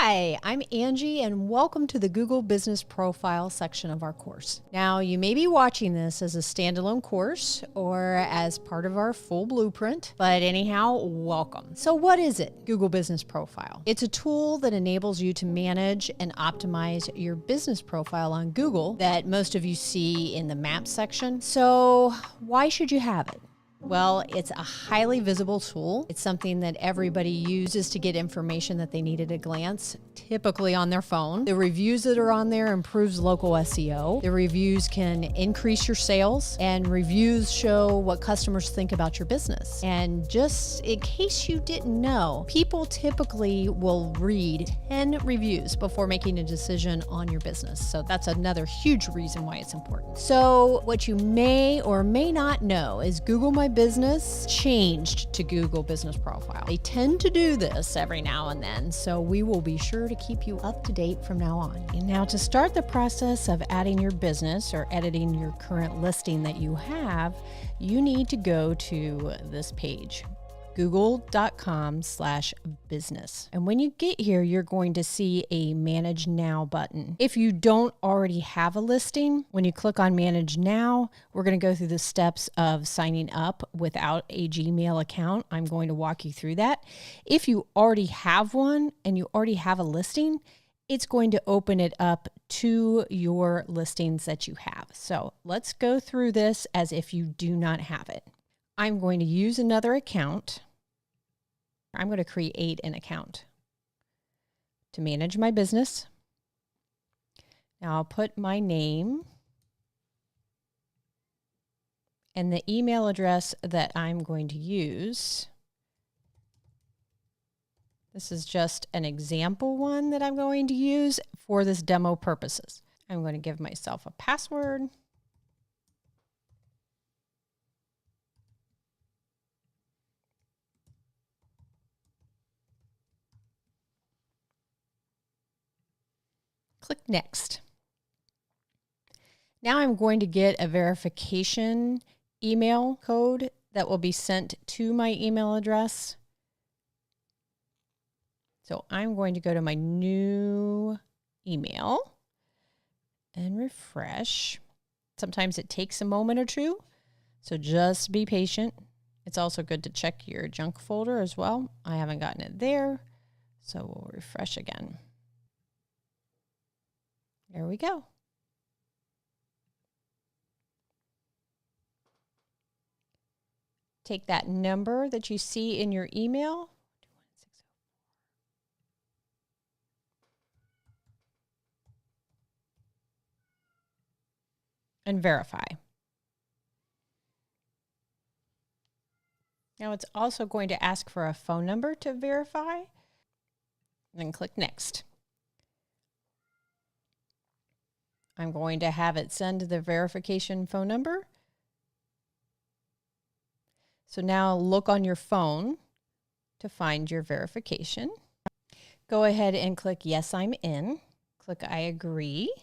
Hi, I'm Angie, and welcome to the Google Business Profile section of our course. Now, you may be watching this as a standalone course or as part of our full blueprint, but anyhow, welcome. So what is it, Google Business Profile? It's a tool that enables you to manage and optimize your business profile on Google that most of you see in the Maps section. So why should you have it? Well, it's a highly visible tool. It's something that everybody uses to get information that they need at a glance, typically on their phone. The reviews that are on there improves local SEO. The reviews can increase your sales, and reviews show what customers think about your business. And just in case you didn't know, people typically will read 10 reviews before making a decision on your business. So that's another huge reason why it's important. So what you may or may not know is Google My Business changed to Google Business Profile. They tend to do this every now and then, so we will be sure to keep you up to date from now on. And now to start the process of adding your business or editing your current listing that you have, you need to go to this page, google.com/business. And when you get here, you're going to see a Manage Now button. If you don't already have a listing, when you click on Manage Now, we're going to go through the steps of signing up without a Gmail account. I'm going to walk you through that. If you already have one and you already have a listing, it's going to open it up to your listings that you have. So let's go through this as if you do not have it. I'm going to use another account. I'm going to create an account to manage my business. Now I'll put my name and the email address that I'm going to use. This is just an example one that I'm going to use for this demo purposes. I'm going to give myself a password. Click Next. Now I'm going to get a verification email code that will be sent to my email address. So I'm going to go to my new email and refresh. Sometimes it takes a moment or two, so just be patient. It's also good to check your junk folder as well. I haven't gotten it there, so we'll refresh again. There we go. Take that number that you see in your email and verify. Now it's also going to ask for a phone number to verify. Then click Next. I'm going to have it send the verification phone number. So now look on your phone to find your verification. Go ahead and click Yes, I'm in. Click I agree.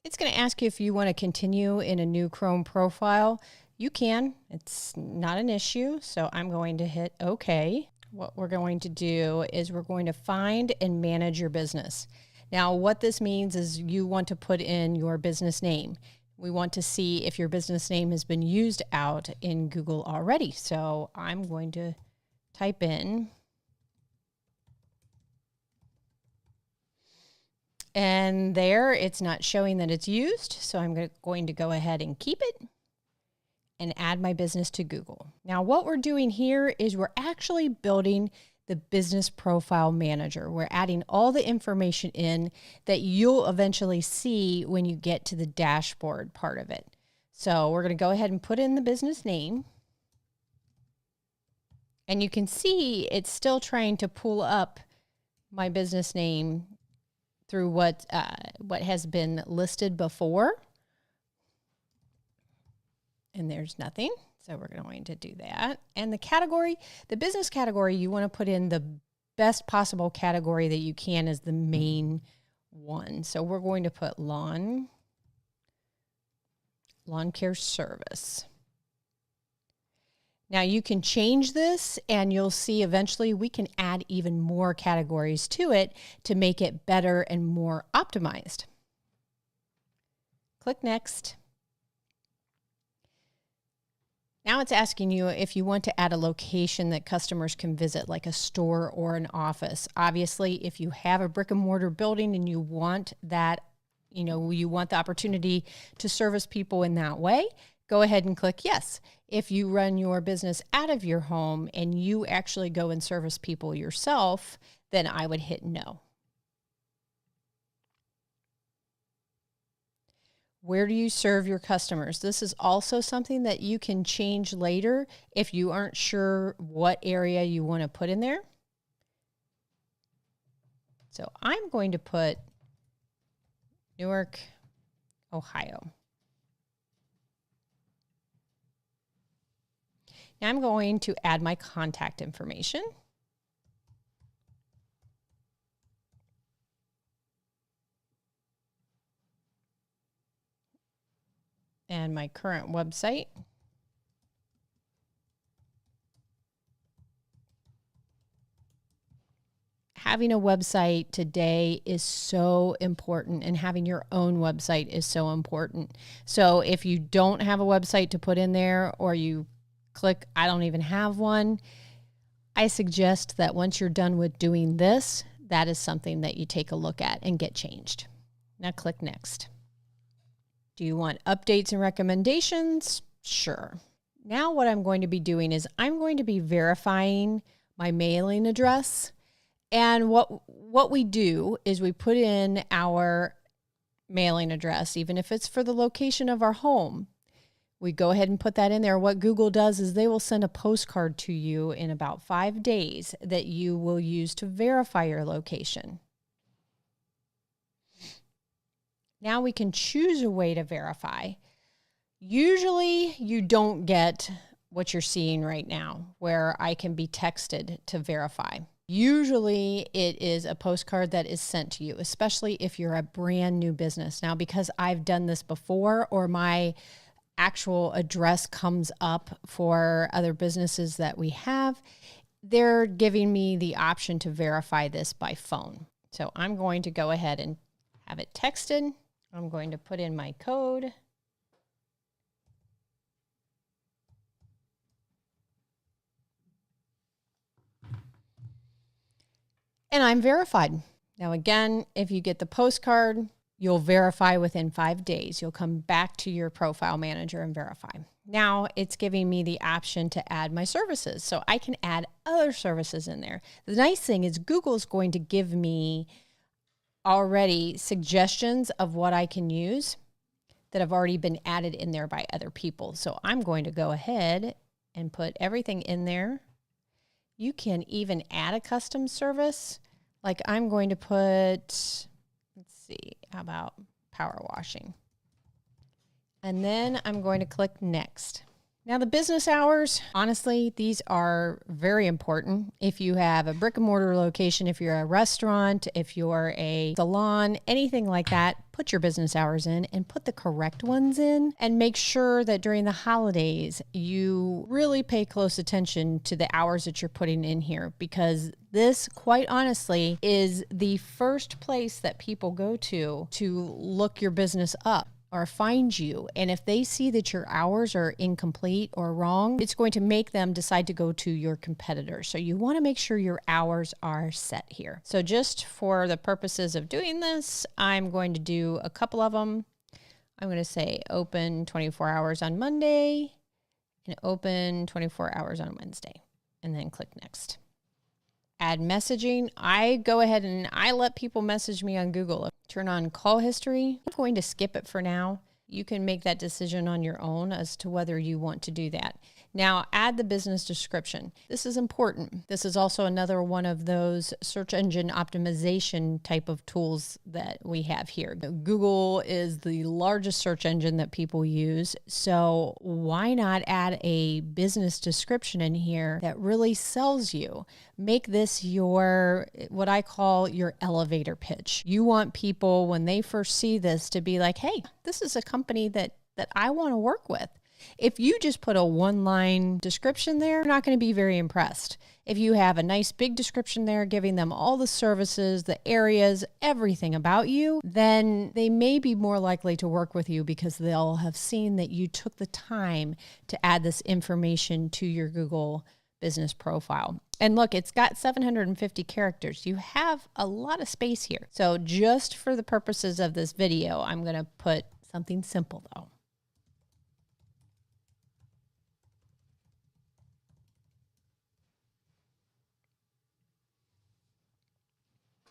It's going to ask you if you want to continue in a new Chrome profile. You can. It's not an issue. So I'm going to hit OK. What we're going to do is we're going to find and manage your business. Now, what this means is you want to put in your business name. We want to see if your business name has been used out in Google already. So I'm going to type in, and there it's not showing that it's used. So I'm going to go ahead and keep it and add my business to Google. Now, what we're doing here is we're actually building the business profile manager. We're adding all the information in that you'll eventually see when you get to the dashboard part of it. So we're going to go ahead and put in the business name. And you can see it's still trying to pull up my business name through what has been listed before. And there's nothing. So we're going to do that. And the category, the business category, you want to put in the best possible category that you can as the main one. So we're going to put lawn care service. Now you can change this and you'll see eventually we can add even more categories to it to make it better and more optimized. Click next. Now it's asking you if you want to add a location that customers can visit, like a store or an office. Obviously, if you have a brick and mortar building and you want that, you want the opportunity to service people in that way, go ahead and click yes. If you run your business out of your home and you actually go and service people yourself, then I would hit no. Where do you serve your customers? This is also something that you can change later if you aren't sure what area you want to put in there. So I'm going to put Newark, Ohio. Now I'm going to add my contact information. And my current website. Having a website today is so important, and having your own website is so important. So if you don't have a website to put in there, or you click, I don't even have one, I suggest that once you're done with doing this, that is something that you take a look at and get changed. Now click next. Do you want updates and recommendations? Sure. Now what I'm going to be doing is I'm going to be verifying my mailing address. And what we do is we put in our mailing address, even if it's for the location of our home. We go ahead and put that in there. What Google does is they will send a postcard to you in about 5 days that you will use to verify your location. Now we can choose a way to verify. Usually you don't get what you're seeing right now, where I can be texted to verify. Usually it is a postcard that is sent to you, especially if you're a brand new business. Now, because I've done this before, or my actual address comes up for other businesses that we have, they're giving me the option to verify this by phone. So I'm going to go ahead and have it texted. I'm going to put in my code. And I'm verified. Now, again, if you get the postcard, you'll verify within 5 days. You'll come back to your profile manager and verify. Now it's giving me the option to add my services. So I can add other services in there. The nice thing is Google's going to give me already suggestions of what I can use that have already been added in there by other people. So I'm going to go ahead and put everything in there. You can even add a custom service. Like I'm going to put, let's see, how about power washing? And then I'm going to click next. Now the business hours, honestly, these are very important. If you have a brick and mortar location, if you're a restaurant, if you're a salon, anything like that, put your business hours in and put the correct ones in, and make sure that during the holidays, you really pay close attention to the hours that you're putting in here, because this, quite honestly, is the first place that people go to look your business up or find you. And if they see that your hours are incomplete or wrong, it's going to make them decide to go to your competitor. So you want to make sure your hours are set here. So just for the purposes of doing this, I'm going to do a couple of them. I'm going to say open 24 hours on Monday and open 24 hours on Wednesday, and then click next. Add messaging. I go ahead and I let people message me on Google. Turn on call history. I'm going to skip it for now. You can make that decision on your own as to whether you want to do that. Now, add the business description. This is important. This is also another one of those search engine optimization type of tools that we have here. Google is the largest search engine that people use. So why not add a business description in here that really sells you? Make this your, what I call your elevator pitch. You want people, when they first see this, to be like, hey, this is a company that I want to work with. If you just put a one-line description there, they're not going to be very impressed. If you have a nice big description there, giving them all the services, the areas, everything about you, then they may be more likely to work with you because they'll have seen that you took the time to add this information to your Google business profile. And look, it's got 750 characters. You have a lot of space here. So just for the purposes of this video, I'm going to put something simple though.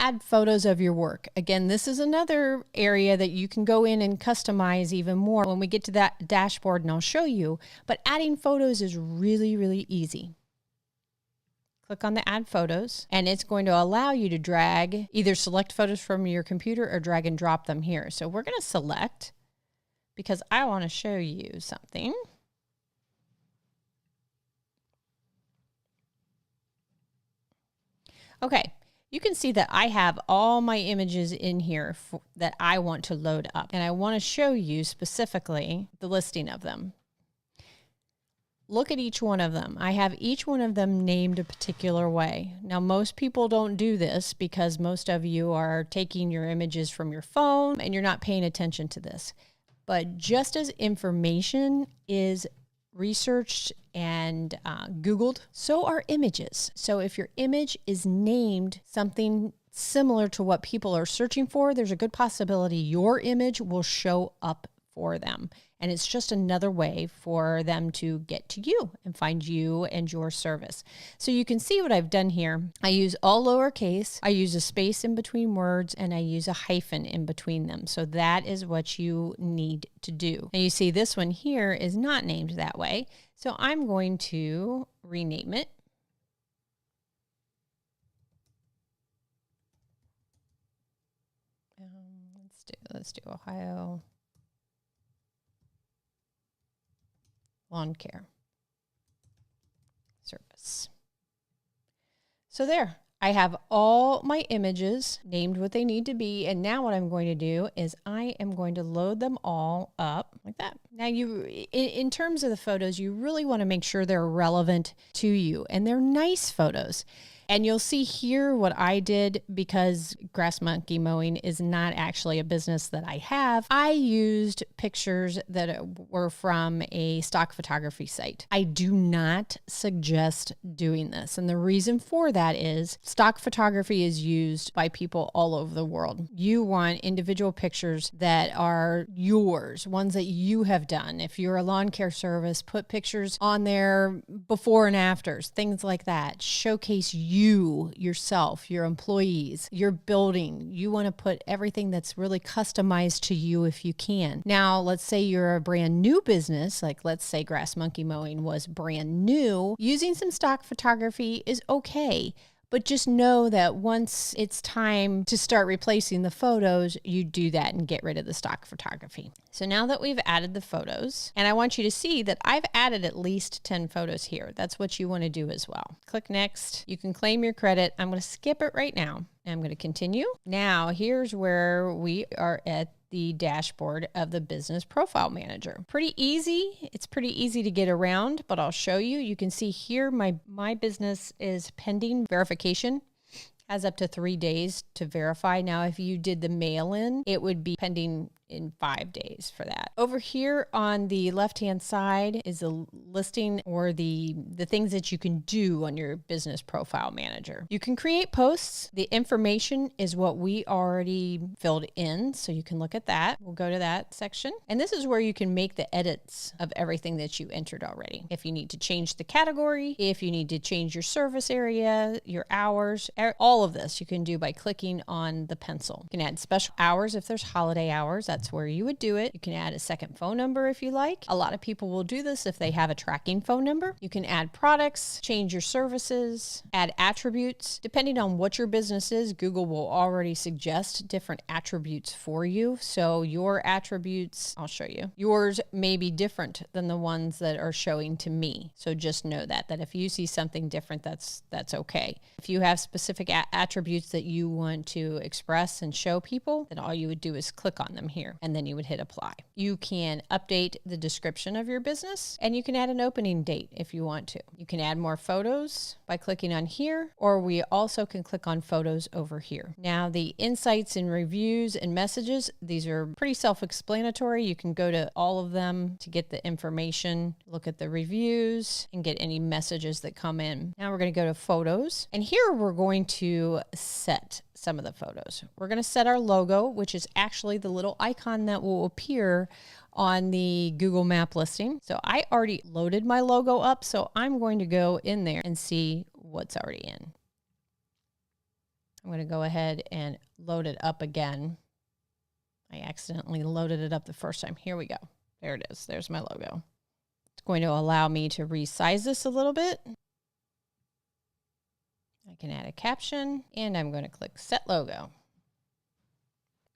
Add photos of your work. Again, this is another area that you can go in and customize even more when we get to that dashboard, and I'll show you. But adding photos is really, really easy. Click on the add photos, and it's going to allow you to drag, either select photos from your computer or drag and drop them here. So we're going to select because I want to show you something. Okay. You can see that I have all my images in here that I want to load up, and I want to show you specifically the listing of them. Look at each one of them. I have each one of them named a particular way. Now, most people don't do this because most of you are taking your images from your phone and you're not paying attention to this. But just as information is researched and Googled, so are images. So if your image is named something similar to what people are searching for, there's a good possibility your image will show up for them. And it's just another way for them to get to you and find you and your service. So you can see what I've done here. I use all lowercase, I use a space in between words, and I use a hyphen in between them. So that is what you need to do. And you see this one here is not named that way. So I'm going to rename it. Let's do Ohio Lawn Care Service. So there, I have all my images named what they need to be. And now what I'm going to do is I am going to load them all up like that. Now in terms of the photos, you really want to make sure they're relevant to you and they're nice photos. And you'll see here what I did, because grass monkey mowing is not actually a business that I have. I used pictures that were from a stock photography site. I do not suggest doing this. And the reason for that is stock photography is used by people all over the world. You want individual pictures that are yours, ones that you have done. If you're a lawn care service, put pictures on there before and afters, things like that. Showcase you, yourself, your employees, your building. You want to put everything that's really customized to you if you can. Now, let's say you're a brand new business, like let's say Grass Monkey Mowing was brand new. Using some stock photography is okay. But just know that once it's time to start replacing the photos, you do that and get rid of the stock photography. So now that we've added the photos, and I want you to see that I've added at least 10 photos here. That's what you want to do as well. Click next. You can claim your credit. I'm going to skip it right now. And I'm going to continue. Now, here's where we are at the dashboard of the Business Profile Manager. Pretty easy. It's pretty easy to get around, but I'll show you. You can see here my business is pending verification. Has up to 3 days to verify. Now, if you did the mail-in, it would be pending in 5 days for that. Over here on the left-hand side is a listing or the things that you can do on your Business Profile Manager. You can create posts. The information is what we already filled in, so you can look at that. We'll go to that section. And this is where you can make the edits of everything that you entered already. If you need to change the category, if you need to change your service area, your hours, all of this you can do by clicking on the pencil. You can add special hours if there's holiday hours. That's where you would do it. You can add a second phone number if you like. A lot of people will do this if they have a tracking phone number. You can add products, change your services, add attributes. Depending on what your business is, Google will already suggest different attributes for you. So your attributes, I'll show you. Yours may be different than the ones that are showing to me. So just know that if you see something different, that's okay. If you have specific attributes that you want to express and show people, then all you would do is click on them here. here, and then you would hit apply. You can update the description of your business, and you can add an opening date if you want to. You can add more photos by clicking on here, or we also can click on photos over here. Now the insights and reviews and messages, these are pretty self-explanatory. You can go to all of them to get the information, look at the reviews, and get any messages that come in. Now we're going to go to photos, and here we're going to set some of the photos. We're going to set our logo, which is actually the little icon that will appear on the Google Map listing. So I already loaded my logo up, so I'm going to go in there and see what's already in. I'm going to go ahead and load it up again. I accidentally loaded it up the first time. Here we go. There it is. There's my logo. It's going to allow me to resize this a little bit. I can add a caption, and I'm going to click Set Logo.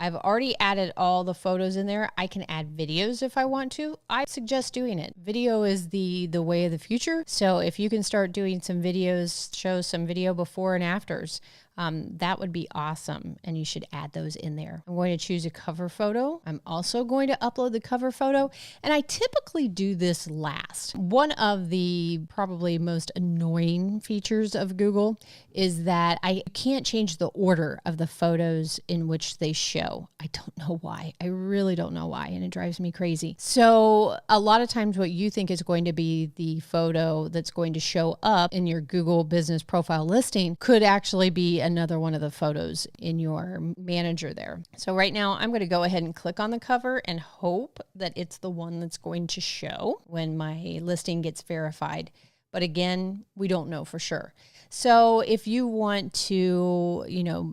I've already added all the photos in there. I can add videos if I want to. I suggest doing it. Video is the way of the future. So if you can start doing some videos, show some video before and afters, that would be awesome. And you should add those in there. I'm going to choose a cover photo. I'm also going to upload the cover photo. And I typically do this last. One of the probably most annoying features of Google is that I can't change the order of the photos in which they show. I don't know why. I really don't know why. And it drives me crazy. So a lot of times what you think is going to be the photo that's going to show up in your Google business profile listing could actually be another one of the photos in your manager there. So right now I'm going to go ahead and click on the cover and hope that it's the one that's going to show when my listing gets verified. But again, we don't know for sure. So if you want to,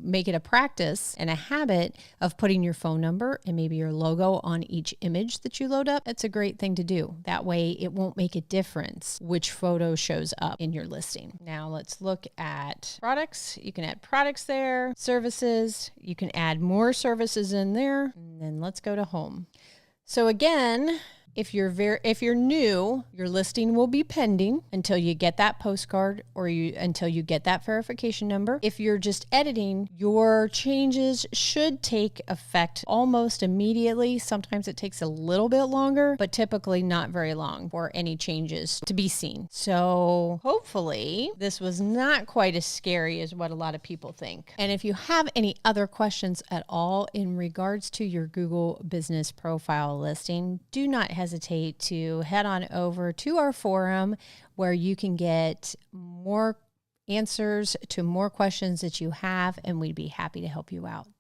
make it a practice and a habit of putting your phone number and maybe your logo on each image that you load up, that's a great thing to do. That way it won't make a difference which photo shows up in your listing. Now let's look at products. You can add products there, services. You can add more services in there. And then let's go to home. So again, if you're new, your listing will be pending until you get that postcard or until you get that verification number. If you're just editing, your changes should take effect almost immediately. Sometimes it takes a little bit longer, but typically not very long for any changes to be seen. So hopefully this was not quite as scary as what a lot of people think. And if you have any other questions at all in regards to your Google business profile listing, do not hesitate to head on over to our forum where you can get more answers to more questions that you have, and we'd be happy to help you out.